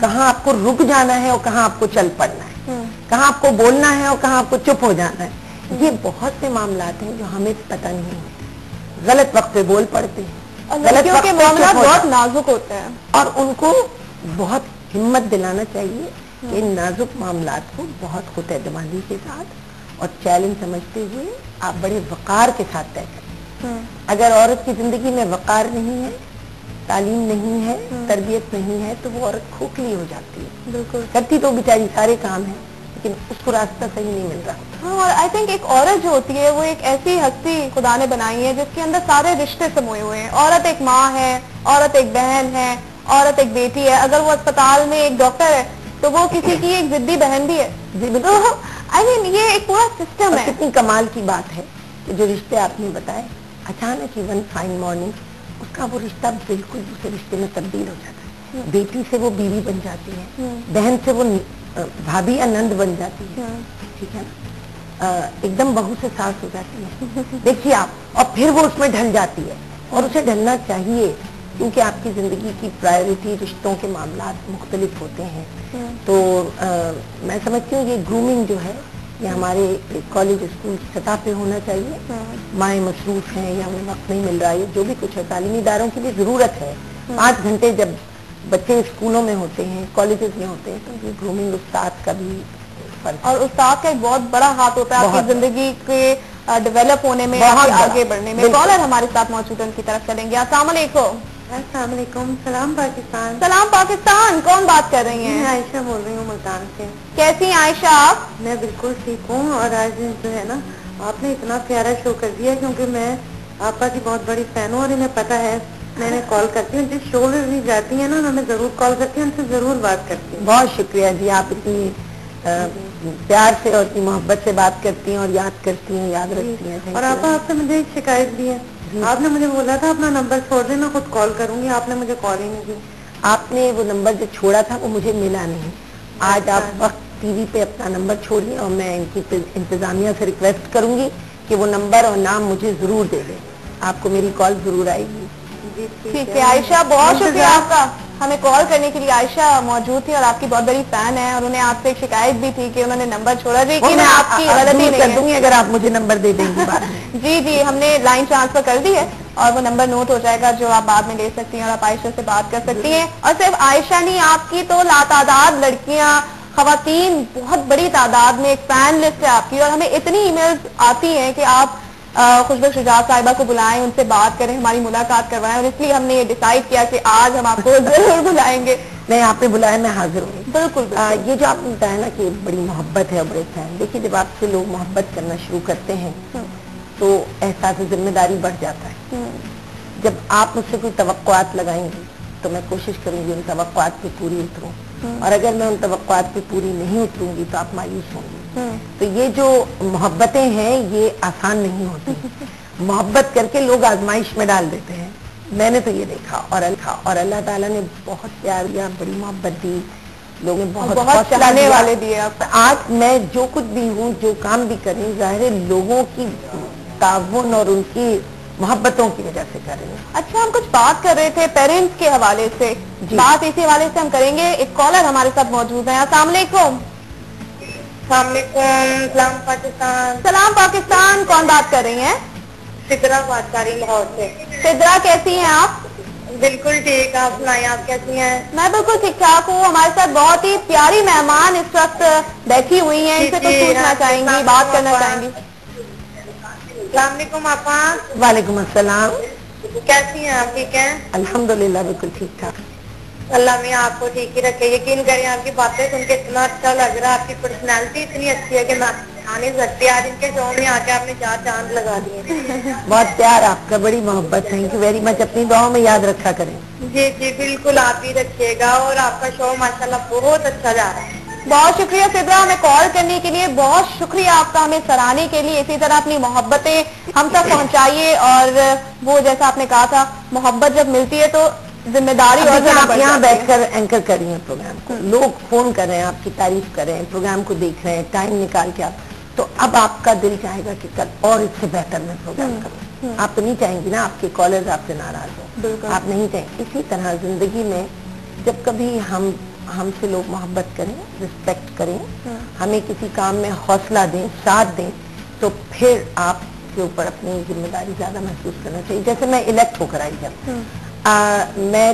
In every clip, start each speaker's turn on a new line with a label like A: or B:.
A: کہاں آپ کو رک جانا ہے اور کہاں آپ کو چل پڑنا ہے، کہاں آپ کو بولنا ہے اور کہاں آپ کو چپ ہو جانا ہے. یہ بہت سے معاملات ہیں جو ہمیں پتہ نہیں ہوتے، غلط وقت پہ بول پڑتے ہیں، غلط وقت
B: کے
A: پہ
B: معاملات بہت نازک ہوتے ہیں
A: اور ان کو بہت ہمت دلانا چاہیے کہ ان نازک معاملات کو بہت خود اعتمادی کے ساتھ اور چیلنج سمجھتے ہوئے آپ بڑے وقار کے ساتھ طے کریں. اگر عورت کی زندگی میں وقار نہیں ہے، تعلیم نہیں ہے، تربیت نہیں ہے، تو وہ عورت کھوکھلی ہو جاتی ہے.
B: بالکل
A: کرتی تو بیچاری سارے کام ہیں لیکن اس کو راستہ صحیح نہیں مل رہا.
B: ہاں، اور آئی تھنک ایک عورت جو ہوتی ہے وہ ایک ایسی ہستی خدا نے بنائی ہے جس کے اندر سارے رشتے سموئے ہوئے ہیں. عورت ایک ماں ہے، عورت ایک بہن ہے، عورت ایک بیٹی ہے. اگر وہ اسپتال میں ایک ڈاکٹر ہے تو وہ کسی کی ایک ضدی بہن بھی ہے. تو آئی مین یہ ایک پورا سسٹم ہے.
A: کتنی کمال کی بات ہے کہ جو رشتے آپ نے بتائے اچانک ہی ون فائن مارننگ اس کا وہ رشتہ بالکل دوسرے رشتے میں تبدیل ہو جاتا ہے. بیٹی سے وہ بیوی بن جاتی ہے، بہن سے وہ بھابھی یا نند بن جاتی ہے. ٹھیک ہے نا، ایک دم بہو سے ساس ہو جاتی ہے. دیکھیے آپ، اور پھر وہ اس میں ڈھل جاتی ہے اور اسے ڈھلنا چاہیے کیونکہ آپ کی زندگی کی پرائیورٹی، رشتوں کے معاملات مختلف ہوتے ہیں. تو میں سمجھتی ہوں یہ گرومنگ جو ہے یہ ہمارے کالج اسکول کی سطح پہ ہونا چاہیے. مائیں مصروف ہیں یا انہیں وقت نہیں مل رہا ہے، جو بھی کچھ ہے تعلیمی اداروں کی بھی ضرورت ہے. 5 گھنٹے جب بچے اسکولوں میں ہوتے ہیں، کالجز میں ہوتے ہیں، تو یہ گرومنگ استاد کا بھی فرض.
B: اور استاد کا ایک بہت بڑا ہاتھ ہوتا ہے آپ کی زندگی کے ڈیولپ ہونے میں، آگے بڑھنے میں. کالر ہمارے ساتھ موجود ہے، ان کی طرف چلیں گے. السلام علیکم.
A: السلام علیکم. سلام پاکستان.
B: سلام پاکستان. کون بات کر رہی ہیں؟
A: میں عائشہ بول رہی ہوں ملتان سے.
B: کیسی ہیں عائشہ آپ؟
A: میں بالکل ٹھیک ہوں. اور آج جو ہے نا آپ نے اتنا پیارا شو کر دیا کیونکہ میں آپا کی بہت بڑی فین ہوں اور انہیں پتہ ہے میں نے کال کرتی ہوں. جس شو میں بھی جاتی ہیں نا میں ضرور کال کرتی ہوں، ان سے ضرور بات کرتی ہوں. بہت شکریہ جی، آپ اتنی پیار سے اور اتنی محبت سے بات کرتی ہیں اور یاد کرتی ہیں، یاد رکھتی ہیں. اور آپ سے مجھے ایک شکایت بھی ہے. آپ نے مجھے بولا تھا اپنا نمبر چھوڑ دیں، میں خود کال کروں گی. آپ نے مجھے کال ہی نہیں کی. آپ نے وہ نمبر جو چھوڑا تھا وہ مجھے ملا نہیں. آج آپ وقت ٹی وی پہ اپنا نمبر چھوڑیے اور میں ان کی انتظامیہ سے ریکویسٹ کروں گی کہ وہ نمبر اور نام مجھے ضرور دے دیں. آپ کو میری کال ضرور آئے گی.
B: ٹھیک ہے عائشہ، بہت شکریہ آپ کا ہمیں کال کرنے کے لیے. عائشہ موجود تھی اور آپ کی بہت بڑی فین ہے اور انہیں آپ سے ایک شکایت بھی تھی کہ انہوں نے نمبر چھوڑا. جی
A: میں
B: آپ کی غلطی
A: کر دوں گی اگر آپ مجھے نمبر دے دیں گی.
B: جی جی، ہم نے لائن ٹرانسفر کر دی ہے اور وہ نمبر نوٹ ہو جائے گا جو آپ بعد میں لے سکتی ہیں اور آپ عائشہ سے بات کر سکتی ہیں. اور صرف عائشہ نہیں، آپ کی تو لاتعداد لڑکیاں، خواتین، بہت بڑی تعداد میں ایک فین لسٹ ہے آپ کی. اور ہمیں اتنی ای میلز آتی ہیں کہ آپ خوشبو شجاعت صاحبہ کو بلائیں، ان سے بات کریں، ہماری ملاقات کروائیں. اور اس لیے ہم نے یہ ڈیسائیڈ کیا کہ آج ہم آپ کو ضرور بلائیں گے.
A: نہیں، آپ نے بلایا، میں حاضر ہوں.
B: بالکل.
A: یہ جو آپ نے بتایا نا کہ بڑی محبت ہے اور بڑے فین، دیکھیے جب آپ سے لوگ محبت کرنا شروع کرتے ہیں تو احساس ذمہ داری بڑھ جاتا ہے. جب آپ مجھ سے کوئی توقعات لگائیں گی تو میں کوشش کروں گی ان توقعات پہ پوری اتروں، اور اگر میں ان توقعات پہ پوری نہیں اتروں گی تو آپ مایوس ہوں گی. تو یہ جو محبتیں ہیں یہ آسان نہیں ہوتی. محبت کر کے لوگ آزمائش میں ڈال دیتے ہیں. میں نے تو یہ دیکھا اور اللہ تعالیٰ نے بہت پیار دیا، بڑی محبت دی، لوگ نے بہت
B: چاہنے والے دیے.
A: آج میں جو کچھ بھی ہوں، جو کام بھی کریں، ظاہر ہے لوگوں کی تعاون اور ان کی محبتوں کی وجہ سے کر رہی ہوں.
B: اچھا، ہم کچھ بات کر رہے تھے پیرنٹس کے حوالے سے. بات اسی حوالے سے ہم کریں گے. ایک کالر ہمارے ساتھ موجود ہے. السلام علیکم.
A: السلام علیکم. سلام پاکستان.
B: سلام پاکستان. کون بات کر رہی ہیں؟
A: سدرا بات کر رہی لاہور سے.
B: سدرا، کیسی ہیں آپ؟
A: بالکل ٹھیک. آپ سنائیں، آپ کیسی ہیں؟
B: میں بالکل ٹھیک ٹھاک ہوں. ہمارے ساتھ بہت ہی پیاری مہمان اس وقت بیٹھی ہوئی ہیں. ان سے کچھ پوچھنا چاہیں گی، بات کرنا چاہیں گی.
A: السلام علیکم آپا. وعلیکم السلام. کیسی ہیں آپ؟ ٹھیک ہیں الحمدللہ، بالکل ٹھیک ٹھاک. اللہ میں آپ کو ٹھیک ہی رکھے. یقین کریں آپ کی باتیں سن کے اتنا اچھا لگ رہا ہے. آپ کی پرسنالٹی اتنی اچھی ہے کہ میں آ نہیں سکتی. آج ان کے شو میں آ کے آپ نے 4 چاند لگا دیے. بہت پیار آپ کا، بڑی محبت. Thank you very much. اپنی دعاؤں میں یاد رکھا کریں. جی جی بالکل، آپ ہی رکھیے گا. اور آپ کا شو ماشاءاللہ بہت اچھا جا رہا ہے.
B: بہت شکریہ سدرا، ہمیں کال کرنے کے لیے. بہت شکریہ آپ کا ہمیں سراہنے کے لیے. اسی طرح اپنی محبتیں ہم تک پہنچائیے. اور وہ جیسا آپ نے کہا تھا، محبت جب ملتی ہے تو ذمہ داری اور
A: آپ یہاں بیٹھ کر اینکر کر رہی ہیں پروگرام کو. لوگ فون کر رہے ہیں، آپ کی تعریف کر رہے ہیں، پروگرام کو دیکھ رہے ہیں، ٹائم نکال کے آپ. تو اب آپ کا دل چاہے گا کہ کل اور اس سے بہتر میں پروگرام کروں. آپ تو نہیں چاہیں گی نا آپ کے کالرز آپ سے ناراض ہو. آپ نہیں چاہیں. اسی طرح زندگی میں جب کبھی ہم ہم سے لوگ محبت کریں, رسپیکٹ کریں, ہمیں کسی کام میں حوصلہ دیں, ساتھ دیں, تو پھر آپ کے اوپر اپنی ذمہ داری زیادہ محسوس کرنا چاہیے. جیسے میں الیکٹ ہو کر آئی جب, میں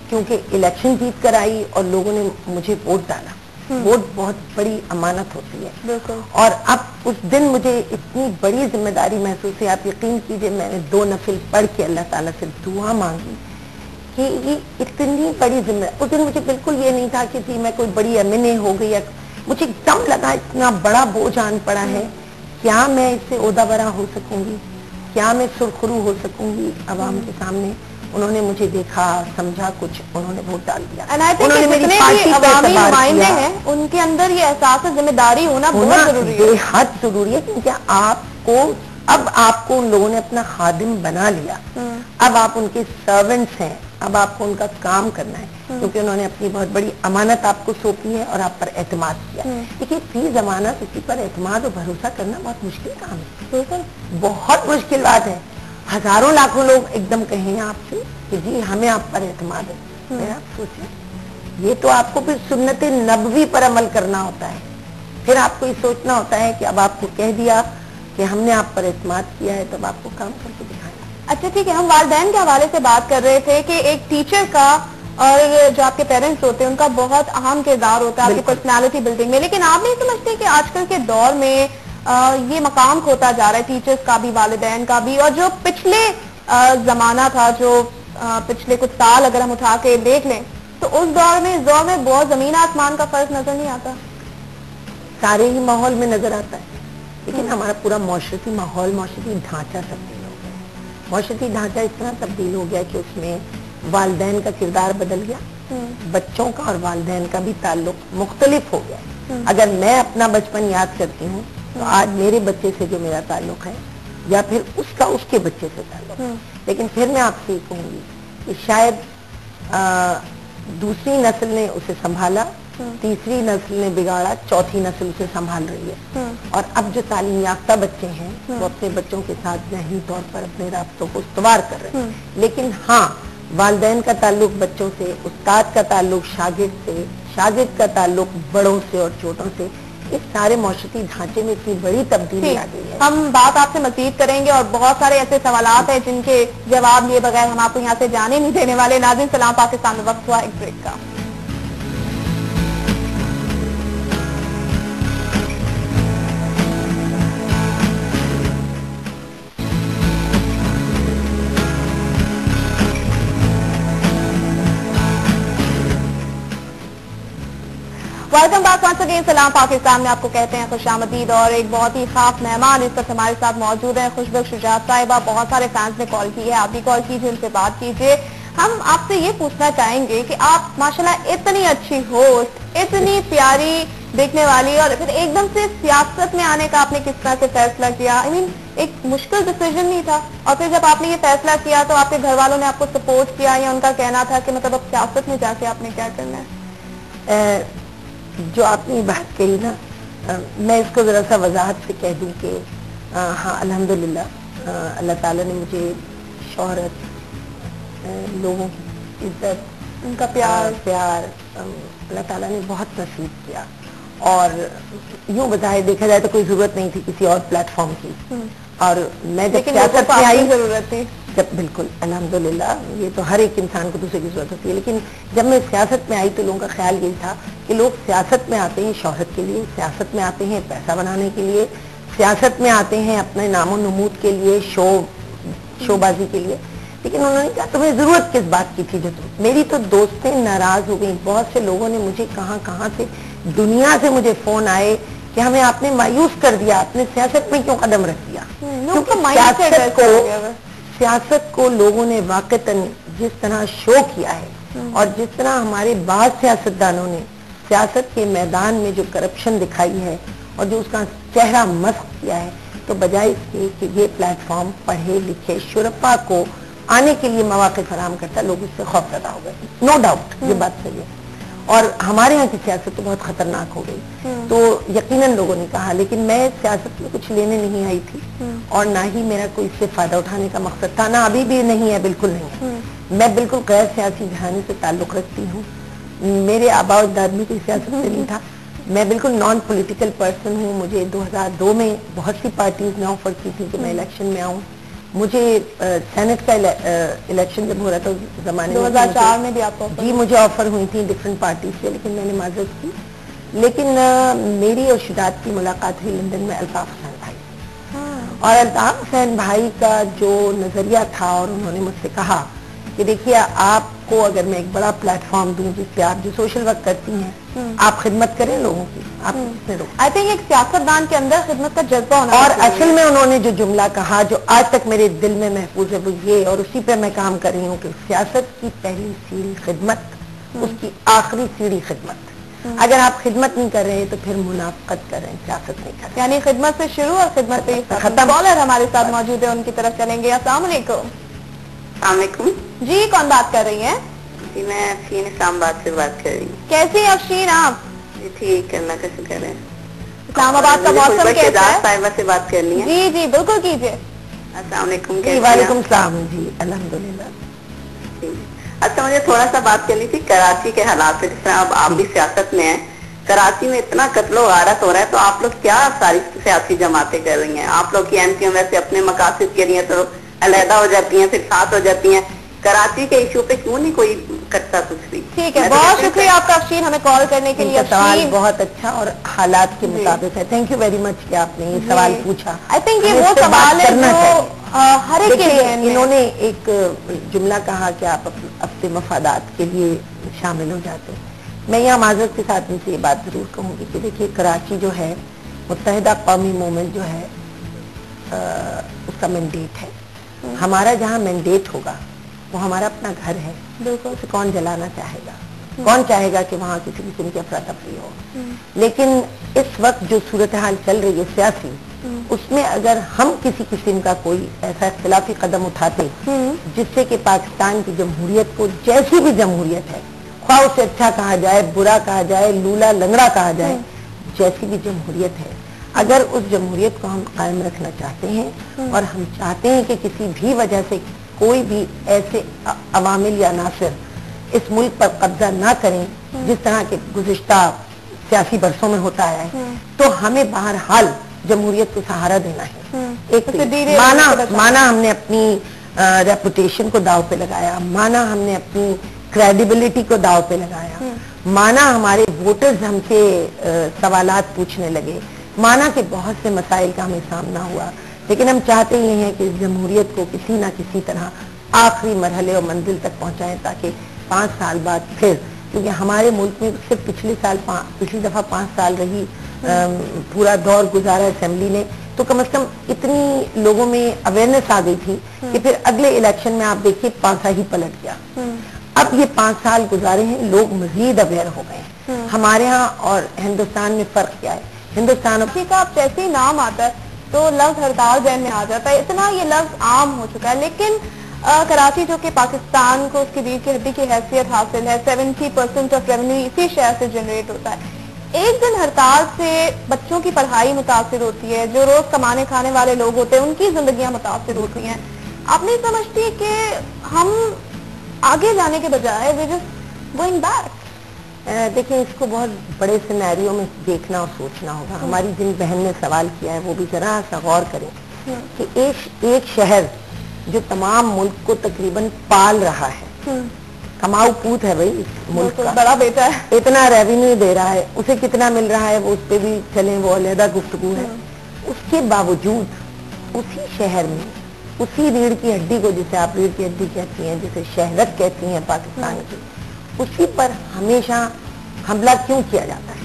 A: کیونکہ الیکشن جیت کر آئی اور لوگوں نے مجھے ووٹ ڈالا. ووٹ بہت بڑی امانت ہوتی ہے, اور اب اس دن مجھے اتنی بڑی ذمہ داری محسوس ہوئی. آپ یقین کیجئے میں نے 2 نفل پڑھ کے اللہ تعالیٰ سے دعا مانگی کہ یہ اتنی بڑی ذمہ داری. اس دن مجھے بالکل یہ نہیں تھا کہ جی میں کوئی بڑی MNA ہو گئی. مجھے ایک دم لگا اتنا بڑا بوجھ آن پڑا ہے, کیا میں اس سے عہدہ برا ہو سکوں گی, کیا میں سرخرو ہو سکوں گی عوام کے سامنے. انہوں نے مجھے دیکھا, سمجھا کچھ, انہوں نے ووٹ ڈال دیا.
B: انہوں نے میری پارٹی پہ عوامی نمائندے ہیں, ان کے اندر یہ احساس ذمہ داری ہونا بہت ضروری ہے,
A: بے حد ضروری ہے, کیونکہ آپ کو ان لوگوں نے اپنا خادم بنا لیا. اب آپ ان کے سرونٹس ہیں, اب آپ کو ان کا کام کرنا ہے, کیونکہ انہوں نے اپنی بہت بڑی امانت آپ کو سونپی ہے اور آپ پر اعتماد کیا. دیکھیے فی زمانہ کسی پر اعتماد اور بھروسہ کرنا بہت مشکل کام ہے, بہت مشکل بات ہے. ہزاروں لاکھوں لوگ ایک دم کہیں آپ سے کہ جی ہمیں آپ پر اعتماد ہے. آپ سوچیں, یہ تو آپ کو پھر سنت نبوی پر عمل کرنا ہوتا ہے. پھر آپ کو یہ سوچنا ہوتا ہے کہ اب آپ کو کہہ دیا کہ ہم نے آپ پر اعتماد کیا ہے, تب آپ کو کام کر کے دکھانا.
B: اچھا ٹھیک ہے, ہم والدین کے حوالے سے بات کر رہے تھے کہ ایک ٹیچر کا اور جو آپ کے پیرنٹس ہوتے ہیں ان کا بہت اہم کردار ہوتا ہے آپ کی پرسنالٹی بلڈنگ میں, لیکن آپ نہیں سمجھتے کہ آج کل کے دور میں یہ مقام کھوتا جا رہا ہے ٹیچرز کا بھی, والدین کا بھی, اور جو پچھلے زمانہ تھا, جو پچھلے کچھ سال اگر ہم اٹھا کے دیکھ لیں تو اس دور میں بہت زمین آسمان کا فرق نظر نہیں آتا.
A: سارے ہی ماحول میں نظر آتا ہے, لیکن ہمارا پورا معاشرتی ماحول, معاشرتی ڈھانچہ تبدیل ہو گیا. معاشرتی ڈھانچہ اس طرح تبدیل ہو گیا کہ اس میں والدین کا کردار بدل گیا, بچوں کا اور والدین کا بھی تعلق مختلف ہو گیا. اگر میں اپنا بچپن یاد کرتی ہوں تو آج میرے بچے سے جو میرا تعلق ہے یا پھر اس کا اس کے بچے سے تعلق ہے, لیکن پھر میں آپ سے کہوں گی کہ شاید دوسری نسل نے اسے سنبھالا, تیسری نسل نے بگاڑا, چوتھی نسل اسے سنبھال رہی ہے. اور اب جو تعلیم یافتہ بچے ہیں وہ اپنے بچوں کے ساتھ ذہنی طور پر اپنے رابطوں کو استوار کر رہے ہیں. لیکن ہاں, والدین کا تعلق بچوں سے, استاد کا تعلق شاگرد سے, شاگرد کا تعلق بڑوں سے اور چھوٹوں سے, اس سارے معاشرتی ڈھانچے میں اتنی بڑی تبدیلی آ گئی ہے.
B: ہم بات آپ سے مزید کریں گے اور بہت سارے ایسے سوالات ہیں جن کے جواب لیے بغیر ہم آپ کو یہاں سے جانے نہیں دینے والے. ناظرین سلام پاکستان میں وقت ہوا ایک بریک کا. Welcome back once again. سلام پاکستان میں آپ کو کہتے ہیں خوش آمدید, اور ایک بہت ہی خاص مہمان اس وقت ہمارے ساتھ موجود ہیں, خوشبخش شجاعت صاحبہ. بہت سارے فینس نے کال کی ہے, آپ بھی کال کیجیے, ان سے بات کیجیے. ہم آپ سے یہ پوچھنا چاہیں گے کہ آپ ماشاءاللہ اتنی اچھی ہوسٹ, اتنی پیاری دیکھنے والی, اور پھر ایک دم سے سیاست میں آنے کا آپ نے کس طرح سے فیصلہ کیا؟ ایک مشکل ڈیسیجن نہیں تھا, اور پھر جب آپ نے یہ فیصلہ کیا تو آپ کے گھر والوں نے آپ کو سپورٹ کیا, یا ان کا کہنا تھا کہ مطلب اب سیاست میں جا کے آپ نے کیا کرنا ہے؟
A: جو آپ نے بات کہی نا, میں اس کو ذرا سا وضاحت سے کہہ دوں کہ ہاں الحمدللہ اللہ تعالیٰ نے مجھے شہرت, لوگوں کی عزت,
B: ان کا پیار
A: اللہ تعالیٰ نے بہت نصیب کیا. اور یوں بظاہر دیکھا جائے تو کوئی ضرورت نہیں تھی کسی اور پلیٹ فارم کی, اور میں جب سیاست میں آئی
B: ضرورت تھی,
A: جب بالکل الحمدللہ یہ تو ہر ایک انسان کو دوسرے کی ضرورت ہوتی ہے, لیکن جب میں سیاست میں آئی تو لوگوں کا خیال یہی تھا کہ لوگ سیاست میں آتے ہیں شہرت کے لیے, سیاست میں آتے ہیں پیسہ بنانے کے لیے, سیاست میں آتے ہیں اپنے نام و نمود کے لیے, شو بازی کے لیے. لیکن انہوں نے کہا تمہیں ضرورت کس بات کی تھی؟ جو میری تو دوستیں ناراض ہو گئیں, بہت سے لوگوں نے مجھے کہاں سے دنیا سے مجھے فون آئے کہ ہمیں آپ نے مایوس کر دیا, آپ نے سیاست میں کیوں قدم رکھ دیا. سیاست کو لوگوں نے واقعتاً جس طرح شو کیا ہے, اور جس طرح ہمارے بعض سیاستدانوں نے سیاست کے میدان میں جو کرپشن دکھائی ہے اور جو اس کا چہرہ مسخ کیا ہے, تو بجائے اس کے کہ یہ پلیٹ فارم پڑھے لکھے شرفا کو آنے کے لیے مواقع فراہم کرتا, لوگ اس سے خوف زدہ ہو گئے. نو ڈاؤٹ یہ بات صحیح ہے, اور ہمارے یہاں کی سیاست تو بہت خطرناک ہو گئی, تو یقیناً لوگوں نے کہا. لیکن میں سیاست میں کچھ لینے نہیں آئی تھی, اور نہ ہی میرا کوئی اس سے فائدہ اٹھانے کا مقصد تھا, نہ ابھی بھی نہیں ہے, بالکل نہیں ہے. میں بالکل غیر سیاسی گھرانے سے تعلق رکھتی ہوں. میرے آبا و اجداد میں کوئی سیاست سے نہیں تھا. میں بالکل نان پولیٹیکل پرسن ہوں. مجھے 2002 میں بہت سی پارٹیز نے آفر کی تھی کہ میں الیکشن میں آؤں. مجھے سینٹ کا الیکشن جب ہو رہا تھا اس زمانے میں
B: 2004 میں بھی آپ کو
A: جی مجھے آفر ہوئی تھی ڈفرینٹ پارٹیز سے, لیکن میں نے معذرت کی. لیکن میری اور شداد کی ملاقات ہوئی لندن میں الطاف حسین بھائی, اور الطاف حسین بھائی کا جو نظریہ تھا, اور انہوں نے مجھ سے کہا کہ دیکھیے آپ کو اگر میں ایک بڑا پلیٹ فارم دوں جس پہ آپ جو سوشل ورک کرتی ہیں آپ خدمت کریں لوگوں کی, آپ
B: آئی تھنک ایک سیاستدان کے اندر خدمت کا جذبہ ہونا.
A: اور اصل میں انہوں نے جو جملہ کہا جو آج تک میرے دل میں محفوظ ہے وہ یہ, اور اسی پہ میں کام کر رہی ہوں کہ سیاست کی پہلی سیڑھی خدمت, اس کی آخری سیڑھی خدمت. اگر آپ خدمت نہیں کر رہے تو پھر منافقت کر رہے ہیں, سیاست نہیں کر رہے.
B: یعنی خدمت سے شروع اور خدمت سے ختم. کالر ہمارے ساتھ موجود ہے, ان کی طرف چلیں گے. السلام علیکم.
C: السلام علیکم.
B: جی کون بات کر رہی ہیں؟
C: جی میں افشین اسلام آباد سے بات کر رہی ہوں.
B: کیسی افشین آپ؟
C: جی ٹھیک, اللہ کا شکر ہے.
B: اسلام آباد کا موسم کیسا ہے؟
C: صاحبہ سے بات کرنی ہے.
B: جی جی بالکل کیجیے.
C: السلام علیکم.
A: وعلیکم السلام. جی الحمدللہ.
C: اچھا مجھے تھوڑا سا بات کرنی تھی کراچی کے حالات سے. جس طرح اب آپ بھی سیاست میں ہیں, کراچی میں اتنا قتل و غارت ہو رہا ہے, تو آپ لوگ کیا ساری سیاسی جماعتیں کر رہی ہیں؟ آپ لوگ کی ایم پیوں ویسے اپنے مقاصد کے لیے تو علیحدہ ہو جاتی ہیں, پھر ساتھ ہو جاتی ہیں. کراچی کے ایشو پہ کیوں نہیں کوئی کرتا کچھ بھی؟
B: ٹھیک ہے, بہت شکریہ آپ کا افشین ہمیں کال کرنے کے لیے.
A: سوال بہت اچھا اور حالات کے مطابق ہے. تھینک یو ویری مچ کہ آپ نے یہ سوال پوچھا.
B: آئی تھنک یہ وہ سوال ہے جو ہر ایک کے لیے.
A: انہوں نے ایک جملہ کہا کہ آپ اپنے مفادات کے لیے شامل ہو جاتے ہیں. میں یہاں معذرت کے ساتھ ان سے یہ بات ضرور کہوں گی کہ دیکھیے کراچی جو ہے متحدہ قومی موومنٹ جو ہے اس کا مینڈیٹ ہے. ہمارا جہاں مینڈیٹ ہوگا وہ ہمارا اپنا گھر ہے. اسے کون جلانا چاہے گا؟ کون چاہے گا کہ وہاں کسی قسم کی افراتفری ہو؟ لیکن اس وقت جو صورتحال چل رہی ہے سیاسی, اس میں اگر ہم کسی قسم کا کوئی ایسا اختلافی قدم اٹھاتے جس سے کہ پاکستان کی جمہوریت کو, جیسی بھی جمہوریت ہے, خواہ اسے اچھا کہا جائے, برا کہا جائے, لولا لنگڑا کہا جائے, جیسی بھی جمہوریت ہے, اگر اس جمہوریت کو ہم قائم رکھنا چاہتے ہیں اور ہم چاہتے ہیں کہ کسی بھی وجہ سے کوئی بھی ایسے عوامل یا عناصر اس ملک پر قبضہ نہ کریں جس طرح کے گزشتہ سیاسی برسوں میں ہوتا ہے, تو ہمیں بہرحال جمہوریت کو سہارا دینا ہے. ایک مانا ہم نے اپنی ریپوٹیشن کو داؤ پہ لگایا, مانا ہم نے اپنی کریڈیبلٹی کو داؤ پہ لگایا, مانا ہمارے ووٹرز ہم سے سوالات پوچھنے لگے, مانا کہ بہت سے مسائل کا ہمیں سامنا ہوا, لیکن ہم چاہتے یہ ہیں کہ اس جمہوریت کو کسی نہ کسی طرح آخری مرحلے اور منزل تک پہنچائیں تاکہ 5 سال بعد پھر, کیونکہ ہمارے ملک میں صرف پچھلی دفعہ 5 سال رہی, پورا دور گزارا اسمبلی نے, تو کم از کم اتنی لوگوں میں اویئرنیس آ گئی تھی کہ پھر اگلے الیکشن میں آپ دیکھیے پانسا ہی پلٹ گیا. اب یہ 5 سال گزارے ہیں, لوگ مزید اویئر ہو گئے ہیں. ہمارے ہاں اور ہندوستان میں فرق کیا ہے؟ ہندوستان
B: کا آپ جیسے ہی نام آتا ہے تو لفظ ہڑتال ذہن میں آ جاتا ہے, اتنا یہ لفظ عام ہو چکا ہے. لیکن کراچی جو کہ پاکستان کو اس کی ریڑھ کی ہڈی کی حیثیت حاصل ہے, 70% آف ریونیو اسی شہر سے جنریٹ ہوتا ہے. ایک دن ہڑتال سے بچوں کی پڑھائی متاثر ہوتی ہے, جو روز کمانے کھانے والے لوگ ہوتے ہیں ان کی زندگیاں متاثر ہوتی ہیں. آپ نہیں سمجھتی کہ ہم آگے جانے کے بجائے we're just going back؟
A: دیکھیں اس کو بہت بڑے سینیریو میں دیکھنا اور سوچنا ہوگا. ہماری جن بہن نے سوال کیا ہے وہ بھی ذرا سا غور کریں کہ ایک شہر جو تمام ملک کو تقریباً پال رہا ہے, کماؤ پوت ہے بھائی اس ملک کا,
B: بڑا بیٹا ہے,
A: اتنا ریونیو دے رہا ہے, اسے کتنا مل رہا ہے وہ اس پہ بھی چلیں, وہ علیحدہ گفتگو ہے. اس کے باوجود اسی شہر میں اسی ریڑھ کی ہڈی کو, جسے آپ ریڑھ کی ہڈی کہتی ہیں, جسے شہرت کہتی ہیں پاکستان کی, اسی پر ہمیشہ حملہ کیوں کیا جاتا ہے؟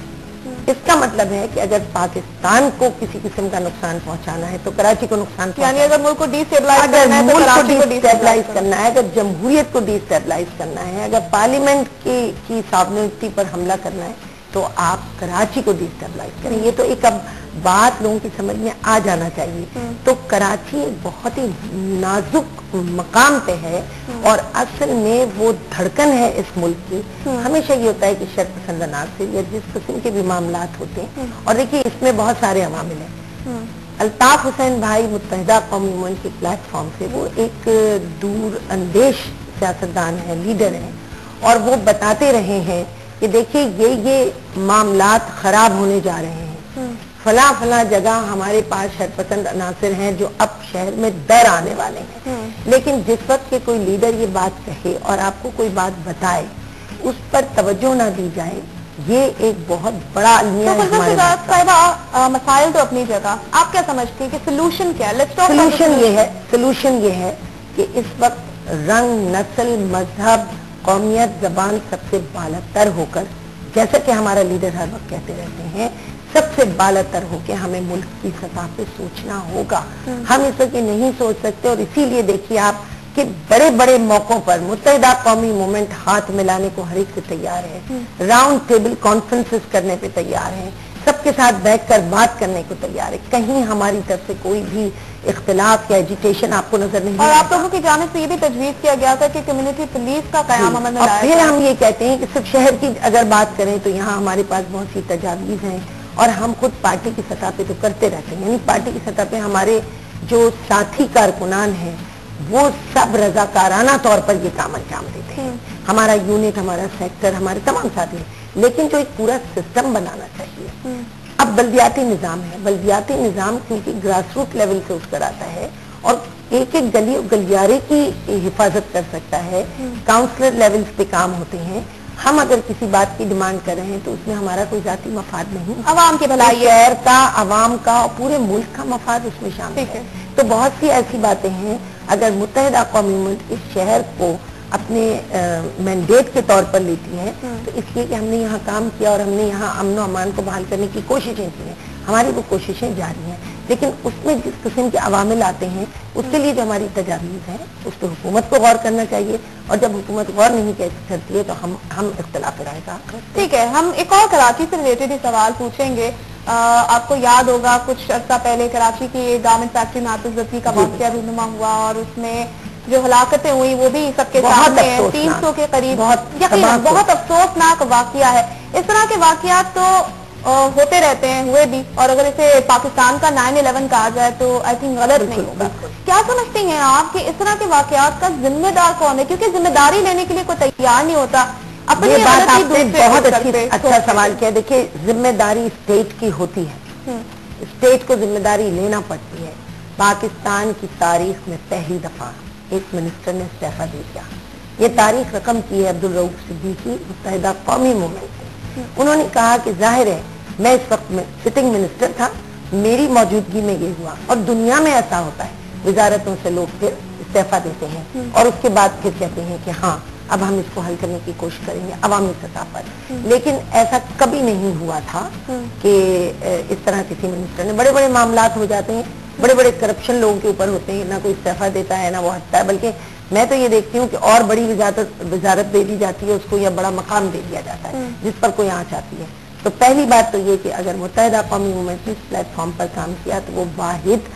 A: اس کا مطلب ہے کہ اگر پاکستان کو کسی قسم کا نقصان پہنچانا ہے تو کراچی کو نقصان
B: یعنی اگر ملک کو ڈی اسٹیبلائز
A: کرنا ہے, اگر جمہوریت کو ڈی اسٹیبلائز کرنا ہے, اگر پارلیمنٹ کی سابرنٹی پر حملہ کرنا ہے تو آپ کراچی کو ڈی اسٹیبلائز کریں. یہ تو ایک اب بات لوگوں کی سمجھ میں آ جانا چاہیے. تو کراچی ایک بہت ہی نازک مقام پہ ہے اور اصل میں وہ دھڑکن ہے اس ملک کی. ہمیشہ یہ ہوتا ہے کہ شر پسند عناصر یا جس قسم کے بھی معاملات ہوتے ہیں, اور دیکھیے اس میں بہت سارے عوامل ہیں. الطاف حسین بھائی متحدہ قومی موومنٹ کے پلیٹ فارم سے وہ ایک دور اندیش سیاستدان ہیں, لیڈر ہیں, اور وہ بتاتے رہے ہیں کہ دیکھیے یہ معاملات خراب ہونے جا رہے ہیں، فلاں جگہ ہمارے پاس شرپسند عناصر ہیں جو اب شہر میں ڈر آنے والے ہیں، لیکن جس وقت کہ کوئی لیڈر یہ بات کہے اور آپ کو کوئی بات بتائے اس پر توجہ نہ دی جائے، یہ ایک بہت بڑا المیہ ہے۔
B: مسائل تو اپنی جگہ، آپ کیا سمجھتی ہیں کہ سلوشن کیا ہے؟
A: سلوشن یہ ہے کہ اس وقت رنگ، نسل، مذہب، قومیت، زبان سب سے بالاتر ہو کر، جیسا کہ ہمارا لیڈر ہر وقت کہتے رہتے ہیں، سب سے بالاتر ہو کے ہمیں ملک کی سطح پہ سوچنا ہوگا۔ ہم اس وقت نہیں سوچ سکتے، اور اسی لیے دیکھیے آپ کہ بڑے بڑے موقعوں پر متحدہ قومی موومنٹ ہاتھ ملانے کو ہر ایک سے تیار ہے، راؤنڈ ٹیبل کانفرنسز کرنے پہ تیار ہے، سب کے ساتھ بیٹھ کر بات کرنے کو تیار ہے، کہیں ہماری طرف سے کوئی بھی اختلاف یا ایجیٹیشن آپ کو نظر نہیں
B: اور آپ لوگوں کی جانب سے یہ بھی تجویز کیا گیا تھا کہ کمیونٹی پولیس کا قیام عمل میں لایا
A: جائے۔ پھر ہم یہ کہتے ہیں کہ صرف شہر کی اگر بات کریں تو یہاں ہمارے پاس بہت سی تجاویز ہیں، اور ہم خود پارٹی کی سطح پہ تو کرتے رہتے ہیں، یعنی پارٹی کی سطح پہ ہمارے جو ساتھی کارکنان ہیں وہ سب رضاکارانہ طور پر یہ کام انجام دیتے ہیں، ہمارا یونٹ، ہمارا سیکٹر، ہمارے تمام ساتھی ہیں، لیکن جو ایک پورا سسٹم بنانا چاہیے۔ اب بلدیاتی نظام ہے، بلدیاتی نظام کیونکہ گراس روٹ لیول سے اٹھ کر آتا ہے اور ایک ایک گلی گلیارے کی حفاظت کر سکتا ہے، کاؤنسلر لیولز پہ کام ہوتے ہیں۔ ہم اگر کسی بات کی ڈیمانڈ کر رہے ہیں تو اس میں ہمارا کوئی ذاتی مفاد نہیں،
B: عوام کی بھلائی،
A: شہر کا، عوام کا، پورے ملک کا مفاد اس میں شامل ہے۔ تو بہت سی ایسی باتیں ہیں، اگر متحدہ قومی موومنٹ اس شہر کو اپنے مینڈیٹ کے طور پر لیتی ہے تو اس لیے کہ ہم نے یہاں کام کیا اور ہم نے یہاں امن و امان کو بحال کرنے کی کوششیں کی ہیں، ہماری وہ کوششیں جاری ہیں، لیکن اس میں جس قسم کے عوامل آتے ہیں اس کے لیے جو ہماری تجاویز ہیں اس پہ حکومت کو غور کرنا چاہیے، اور جب حکومت غور نہیں کرتی ہے تو ہم اختلاف رائے کا۔
B: ٹھیک ہے، ہم ایک اور کراچی سے ریلیٹڈ ہی سوال پوچھیں گے۔ آپ کو یاد ہوگا کچھ عرصہ پہلے کراچی کی گارمنٹ فیکٹری میں آتش زدگی کا واقعہ رونما ہوا، اور اس میں جو ہلاکتیں ہوئی وہ بھی سب کے سامنے ہیں، 300 کے قریب، یقیناً بہت افسوسناک واقعہ ہے۔ اس طرح کے واقعات تو ہوتے رہتے ہیں، ہوئے بھی، اور اگر اسے پاکستان کا 9/11 کہا جائے تو آئی تھنک غلط نہیں ہوگا۔ کیا سمجھتی ہیں آپ کہ اس طرح کے واقعات کا ذمہ دار کون ہے؟ کیونکہ ذمہ داری لینے کے لیے کوئی تیار نہیں ہوتا، اپنی غلطی دوسرے
A: بہت اچھا سوال کیا۔ دیکھیے ذمہ داری اسٹیٹ کی ہوتی ہے، اسٹیٹ کو ذمہ داری لینا پڑتی ہے۔ پاکستان کی تاریخ میں پہلی دفعہ ایک منسٹر نے استعفیٰ دے دیا، یہ تاریخ رقم کی ہے عبدالرؤف صدیقی متحدہ قومی موومنٹ سے۔ انہوں نے کہا کہ ظاہر ہے میں اس وقت میں سٹنگ منسٹر تھا، میری موجودگی میں یہ ہوا، اور دنیا میں ایسا ہوتا ہے، وزارتوں سے لوگ پھر استعفیٰ دیتے ہیں اور اس کے بعد پھر کہتے ہیں کہ ہاں اب ہم اس کو حل کرنے کی کوشش کریں گے عوامی سطح پر، لیکن ایسا کبھی نہیں ہوا تھا کہ اس طرح کسی منسٹر نے، بڑے بڑے معاملات ہو جاتے ہیں، بڑے بڑے کرپشن لوگوں کے اوپر ہوتے ہیں، نہ کوئی استعفیٰ دیتا ہے نہ وہ ہٹتا ہے، بلکہ میں تو یہ دیکھتی ہوں کہ اور بڑی وزارت دے دی جاتی ہے اس کو، یا بڑا مقام دے دیا جاتا ہے جس پر کوئی آنچ آتی ہے۔ تو پہلی بات تو یہ کہ اگر متحدہ قومی موومنٹ نے اس پلیٹ فارم پر کام کیا تو وہ واحد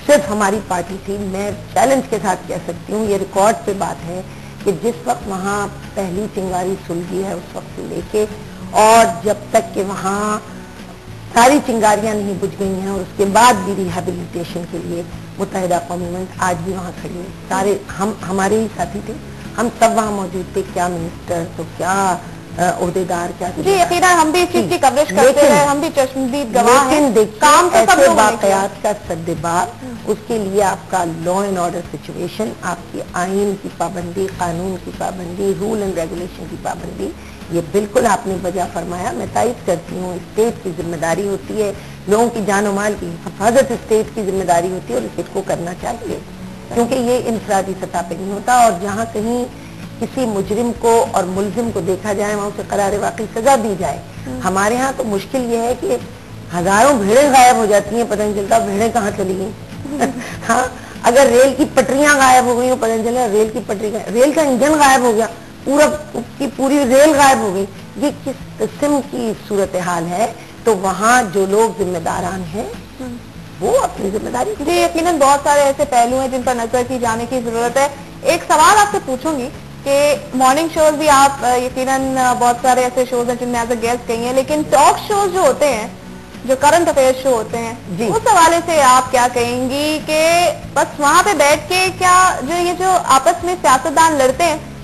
A: صرف ہماری پارٹی تھی۔ میں چیلنج کے ساتھ کہہ سکتی ہوں، یہ ریکارڈ پہ بات ہے کہ جس وقت وہاں پہلی چنگاری سلگی ہے اس وقت سے لے کے اور جب تک کہ وہاں ساری چنگاریاں نہیں بجھ گئی ہیں، اور اس کے بعد بھی ریہیبلیٹیشن کے لیے متحدہ قومی موومنٹ آج بھی وہاں کھڑی ہے۔ سارے ہمارے ہی ساتھی تھے، ہم سب وہاں موجود تھے، کیا منسٹر تو کیا عہدیدار، کیا
B: جی یقیناً ہم بھی اس چیز کی کوریج کرتے ہیں، ہم بھی چشمدید گواہ ہیں۔
A: لیکن دیکھیے ایسے واقعات کا سدباب، اس کے لیے آپ کا لا اینڈ آرڈر سچویشن، آپ کی آئین کی پابندی، قانون کی پابندی، رول اینڈ ریگولیشن کی پابندی، یہ بالکل آپ نے بجا فرمایا، میں تائید کرتی ہوں۔ اسٹیٹ کی ذمہ داری ہوتی ہے، لوگوں کی جان و مال کی حفاظت اسٹیٹ کی ذمہ داری ہوتی ہے، اور اسٹیٹ کو کرنا چاہیے کیونکہ یہ انفرادی سطح پہ نہیں ہوتا، اور جہاں کہیں کسی مجرم کو اور ملزم کو دیکھا جائے وہاں اسے قرار واقعی سزا دی جائے۔ ہمارے ہاں تو مشکل یہ ہے کہ ہزاروں بھیڑیں غائب ہو جاتی ہیں، پتہ نہیں چلتا بھیڑیں کہاں چلی گئیں۔ ہاں اگر ریل کی پٹریاں غائب ہو گئی، پتہ نہیں چلا ریل کی پٹری، ریل کا انجن غائب ہو گیا، پوری ریل غائب ہو گئی، یہ کس قسم کی صورتحال ہے؟ تو وہاں جو لوگ ذمہ داران ہیں وہ اپنی ذمہ داری۔
B: جی یقیناً بہت سارے ایسے پہلو ہیں جن پر نظر کی جانے کی ضرورت ہے۔ ایک سوال آپ سے پوچھوں گی کہ مارننگ شوز بھی آپ یقیناً بہت سارے ایسے شوز ہیں جن میں ایز اے گیسٹ گئی ہیں، لیکن ٹاک شوز جو ہوتے ہیں، جو کرنٹ افیئر شو ہوتے ہیں، اس حوالے سے آپ کیا کہیں گی کہ بس وہاں پہ بیٹھ کے کیا جو آپس میں سیاستدان لڑتے ہیں،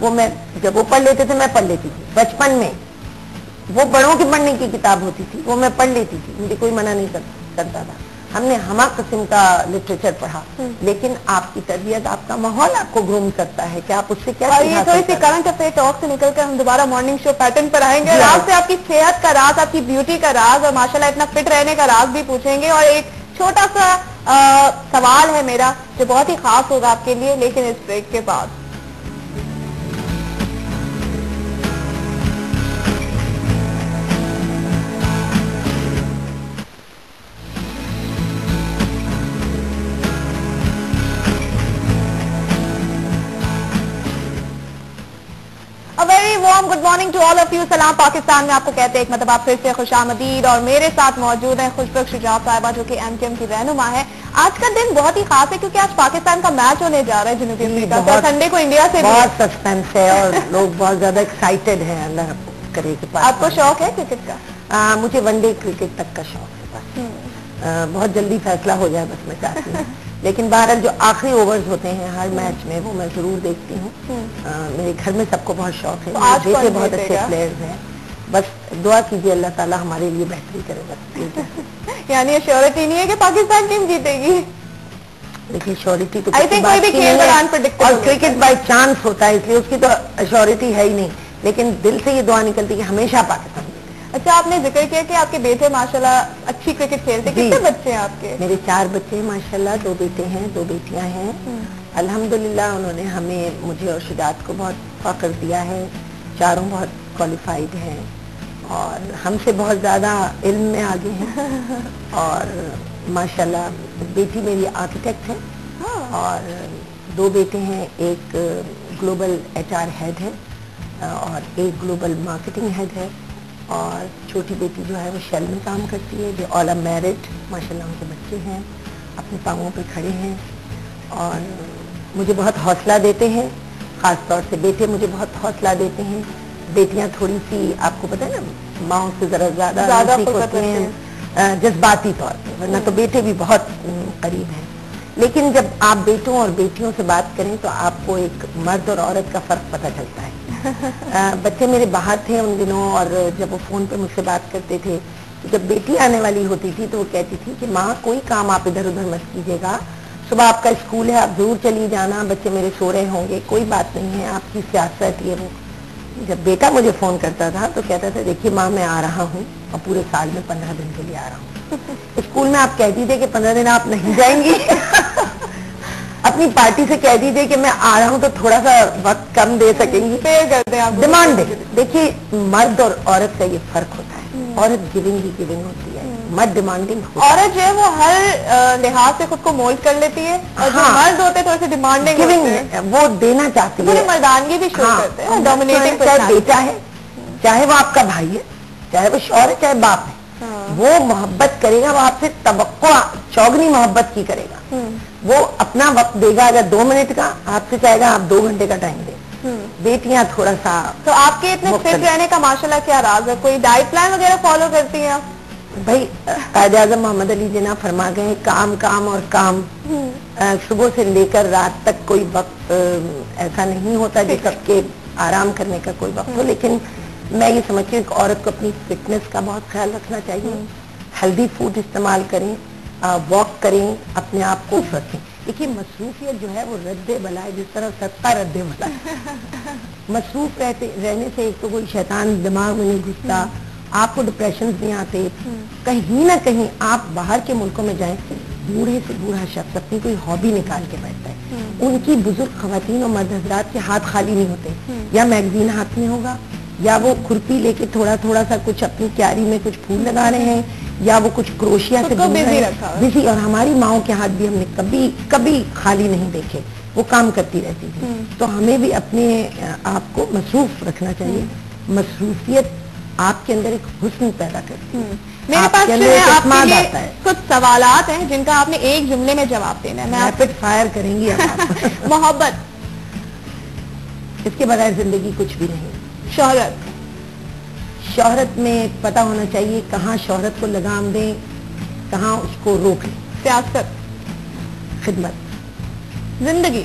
A: وہ میں جب وہ پڑھ لیتے تھے میں پڑھ لیتی تھی بچپن میں. وہ بڑوں کی پڑھنے کی کتاب ہوتی تھی وہ میں پڑھ لیتی تھی, مجھے کوئی منع نہیں کرتا تھا. ہم نے ہمہ قسم کا لٹریچر پڑھا, لیکن آپ کی تربیت آپ کا ماحول آپ کو گروم کرتا ہے کہ آپ اس سے کیا.
B: اور یہ تھوڑی سی کرنٹ افیئر ٹاک سے نکل کر ہم دوبارہ مارننگ شو پیٹرن پر آئیں گے, اور آپ سے آپ کی صحت کا راز, آپ کی بیوٹی کا راز اور ماشاءاللہ اتنا فٹ رہنے کا راز بھی پوچھیں گے. اور ایک چھوٹا سا سوال ہے میرا جو بہت ہی خاص ہوگا آپ کے لیے, لیکن اس بریک کے بعد. Very warm good morning to all of you. سلام پاکستان میں آپ کو کہتے ہیں ایک مرتبہ پھر سے خوش آمدید. اور میرے ساتھ موجود ہیں خوشبخ شجاع صاحبہ جو کہ MQM کی رہنما ہے. آج کا دن بہت ہی خاص ہے کیونکہ آج پاکستان کا میچ ہونے جا رہا ہے جنوبی افریقہ سے, سنڈے کو انڈیا سے.
A: بہت سسپینس ہے اور لوگ بہت زیادہ ایکسائٹیڈ ہیں. اللہ کرے کہ
B: آپ کو شوق ہے کرکٹ کا؟
A: مجھے ون ڈے کرکٹ تک کا شوق ہے, بس بہت جلدی فیصلہ ہو جائے بس میں چاہتی ہوں. لیکن بہرحال جو آخری اوورز ہوتے ہیں ہر میچ میں وہ میں ضرور دیکھتی ہوں. میرے گھر میں سب کو بہت شوق ہے, بیٹے بہت اچھے پلیئرز ہیں. بس دعا کیجیے اللہ تعالیٰ ہمارے لیے بہتری کرے بس.
B: یعنی شیورٹی نہیں ہے کہ پاکستان ٹیم جیتے گی؟
A: دیکھیے شیورٹی تو
B: اور
A: کرکٹ بائی چانس ہوتا ہے, اس لیے اس کی تو شیورٹی ہے ہی نہیں, لیکن دل سے یہ دعا نکلتی کہ ہمیشہ پاکستان.
B: اچھا, آپ نے ذکر کیا کہ آپ کے بیٹے ماشاءاللہ اچھی کرکٹ کھیلتے, کتنے بچے ہیں آپ کے؟
A: میرے 4 بچے ہیں ماشاءاللہ, 2 بیٹے ہیں 2 بیٹیاں ہیں. الحمدللہ انہوں نے ہمیں مجھے اور شجاعت کو بہت فخر دیا ہے. چاروں بہت کوالیفائڈ ہیں اور ہم سے بہت زیادہ علم میں آگے ہیں. اور ماشاءاللہ بیٹی میری آرکیٹیکٹ ہے اور 2 بیٹے ہیں, ایک گلوبل HR ہیڈ ہے اور ایک گلوبل مارکیٹنگ ہیڈ ہے. اور چھوٹی بیٹی جو ہے وہ شیل میں کام کرتی ہے, جو آل آر میرڈ ماشاءاللہ ان کے بچے ہیں, اپنے پاؤں پہ کھڑے ہیں اور مجھے بہت حوصلہ دیتے ہیں. خاص طور سے بیٹے مجھے بہت حوصلہ دیتے ہیں. بیٹیاں تھوڑی سی آپ کو پتہ ہے نا ماؤں سے ذرا زیادہ ہوتی ہیں جذباتی طور پہ, ورنہ تو بیٹے بھی بہت قریب ہیں. لیکن جب آپ بیٹوں اور بیٹیوں سے بات کریں تو آپ کو ایک مرد اور عورت کا فرق پتہ چلتا ہے. بچے میرے باہر تھے ان دنوں, اور جب وہ فون پہ مجھ سے بات کرتے تھے تو جب بیٹی آنے والی ہوتی تھی تو وہ کہتی تھی کہ ماں کوئی کام آپ ادھر ادھر مت کیجیے گا, صبح آپ کا اسکول ہے آپ ضرور چلی جانا, بچے میرے سو رہے ہوں گے, کوئی بات نہیں ہے, آپ کی سیاست یہ وہ. جب بیٹا مجھے فون کرتا تھا تو کہتا تھا دیکھیے ماں میں آ رہا ہوں اور پورے سال میں 15 دن کے لیے آ رہا ہوں. اسکول میں آپ کہہ دیجیے کہ 15 دن آپ نہیں جائیں گی, اپنی پارٹی سے کہہ دیجیے کہ میں آ رہا ہوں تو تھوڑا سا وقت کم دے سکیں گی, ڈیمانڈ دے. دیکھیے مرد اور عورت کا یہ فرق ہوتا ہے, عورت گیونگ ہی گیونگ ہوتی ہے, مرد ڈیمانڈنگ.
B: عورت جو ہے وہ ہر لحاظ سے خود کو مولڈ کر لیتی ہے, اور جو مرد ہوتے ہیں تھوڑے سے ڈیمانڈنگ,
A: وہ دینا چاہتی ہے,
B: مردانگی بھی شو کرتے ہیں. ڈومینیٹنگ,
A: چاہے بیٹا ہے, چاہے وہ آپ کا بھائی ہے, چاہے وہ شوہر ہے, چاہے باپ ہے, وہ محبت کرے گا, وہ آپ سے توقع چوگنی محبت کی کرے گا. وہ اپنا وقت دے گا, اگر 2 منٹ کا آپ سے چاہے گا آپ 2 گھنٹے کا ٹائم دیں. بیٹیاں تھوڑا سا.
B: تو آپ کے اتنے فٹ رہنے کا ماشاءاللہ کیا راز ہے؟ کوئی ڈائٹ پلان وغیرہ فالو کرتی ہیں آپ؟
A: بھائی قائد اعظم محمد علی جناح فرما گئے ہیں کام کام اور کام. صبح سے لے کر رات تک کوئی وقت ایسا نہیں ہوتا جس سب کے آرام کرنے کا کوئی وقت ہو, لیکن میں یہ سمجھتی ہوں کہ عورت کو اپنی فٹنس کا بہت خیال رکھنا چاہیے. ہیلدی فوڈ استعمال کریں, واک کریں, اپنے آپ کو رکھیں. دیکھیے مصروفیت جو ہے وہ رد بلا ہے, جس طرح صدقہ رد بلا ہے. مصروف رہنے سے ایک تو کوئی شیطان دماغ میں نہیں گھستا, آپ کو ڈپریشنز نہیں آتے. کہیں نہ کہیں آپ باہر کے ملکوں میں جائیں, بوڑھے سے بوڑھا شخص اپنی کوئی ہابی نکال کے بیٹھتا ہے. ان کی بزرگ خواتین اور مرد حضرات کے ہاتھ خالی نہیں ہوتے, یا میگزین ہاتھ میں ہوگا, یا وہ کھرپی لے کے تھوڑا تھوڑا سا کچھ اپنی کیاری میں کچھ پھول لگا رہے ہیں, یا وہ کچھ کروشیا سے بزی. اور ہماری ماؤں کے ہاتھ بھی ہم نے کبھی کبھی خالی نہیں دیکھے, وہ کام کرتی رہتی تھی. تو ہمیں بھی اپنے آپ کو مصروف رکھنا چاہیے. مصروفیت آپ کے اندر ایک حسن پیدا کرتی ہے.
B: میرے پاس کچھ سوالات ہیں جن کا آپ نے ایک جملے میں جواب دینا ہے.
A: ریپڈ فائر کریں گی.
B: محبت,
A: اس کے بغیر زندگی کچھ بھی نہیں.
B: شہرت,
A: شہرت میں پتہ ہونا چاہیے کہاں شہرت کو لگام دیں, کہاں اس کو روک لیں.
B: سیاست,
A: خدمت.
B: زندگی,